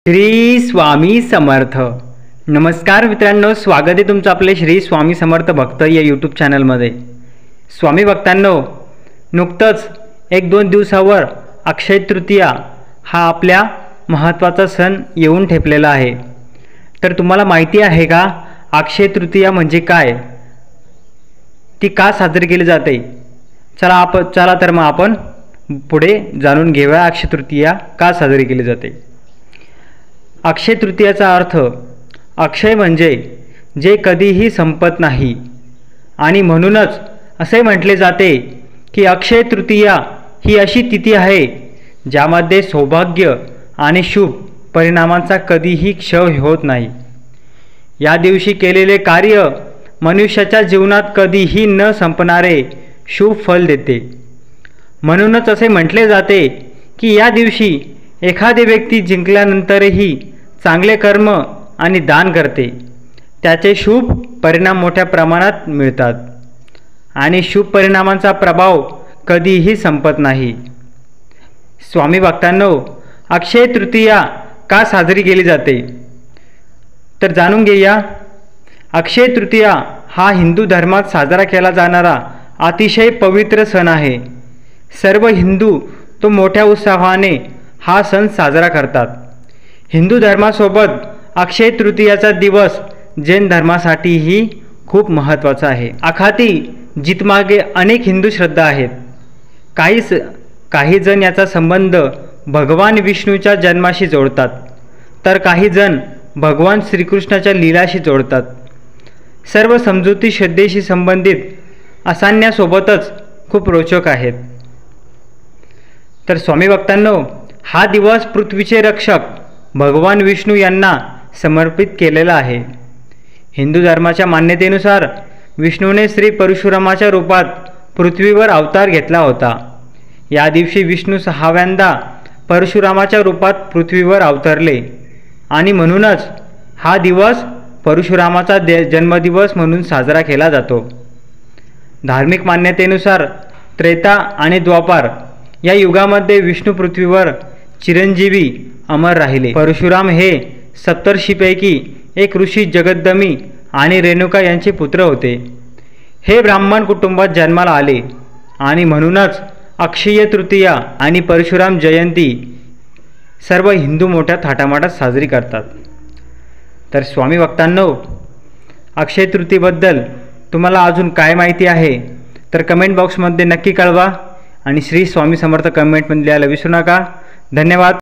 श्री स्वामी समर्थ। नमस्कार मित्रांनो, स्वागत आहे तुमचं आपले श्री स्वामी समर्थ भक्त या यूट्यूब चॅनलमध्ये। स्वामी भक्तांनो, नुकतंच 1-2 दिवसावर अक्षय तृतीया हा आपल्या महत्त्वाचा सण येऊन ठेपलेला आहे। तर तुम्हाला माहिती आहे का अक्षय तृतीया म्हणजे काय, ती का साजरी केली जाते? चला तर मग आपण पुढे जाणून घेऊया अक्षय तृतीया का साजरी केली जाते। अक्षय तृतीयाचा अर्थ अक्षय म्हणजे जे कधीही संपत नाही, आणि म्हणूनच असे म्हटले जाते की अक्षय तृतीया ही अशी तिथी आहे ज्यामध्ये सौभाग्य आणि शुभ परिणामांचा कधीही क्षय होत नाही। या दिवशी केलेले कार्य मनुष्याच्या जीवनात कधीही न संपणारे शुभ फल देते। म्हणूनच असे म्हटले जाते की या दिवशी एखादी व्यक्ती जिंकल्यानंतरही चांगले कर्म आणि दान करते, त्याचे शुभ परिणाम मोठ्या प्रमाणात मिळतात आणि शुभ परिणामांचा प्रभाव कधीही संपत नाही। स्वामी भक्तांनो, अक्षय तृतीया का साजरी केली जाते तर जाणून घेऊया। अक्षय तृतीया हा हिंदू धर्मात साजरा केला जाणारा अतिशय पवित्र सण आहे। सर्व हिंदू तो मोठ्या उत्साहाने हा सण साजरा करतात। हिंदू धर्मासोबत अक्षय तृतीयाचा दिवस जैन धर्मासाठीही खूप महत्त्वाचा आहे। आखाती जितमागे अनेक हिंदू श्रद्धा आहेत। काही जण याचा संबंध भगवान विष्णूच्या जन्माशी जोडतात, तर काही जण भगवान श्रीकृष्णाच्या लीलाशी जोडतात। सर्व समजुती श्रद्धेशी संबंधित असण्यासोबतच खूप रोचक आहेत। तर स्वामी भक्तांनो, हा दिवस पृथ्वीचे रक्षक भगवान विष्णू यांना समर्पित केलेला आहे। हिंदू धर्माच्या मान्यतेनुसार विष्णूने श्री परशुरामाच्या रूपात पृथ्वीवर अवतार घेतला होता। या दिवशी विष्णू 6व्यांदा परशुरामाच्या रूपात पृथ्वीवर अवतरले, आणि म्हणूनच हा दिवस परशुरामाचा जन्मदिवस म्हणून साजरा केला जातो। धार्मिक मान्यतेनुसार त्रेता आणि द्वापार या युगामध्ये विष्णू पृथ्वीवर चिरंजीवी अमर राहिले। परशुराम हे सप्तर्षीपैकी एक ऋषी जगदम्बी आणि रेणुका यांचे पुत्र होते। हे ब्राह्मण कुटुंबात जन्माला आले, आणि म्हणूनच अक्षय तृतीया आणि परशुराम जयंती सर्व हिंदू मोठ्या थाटामाटात साजरी करतात। तर स्वामी भक्तांनो, अक्षय तृतीयेबद्दल तुम्हाला अजून काय माहिती आहे तर कमेंट बॉक्समध्ये नक्की कळवा, आणि श्री स्वामी समर्थ कमेंटमध्ये लिहायला विसरू नका। धन्यवाद।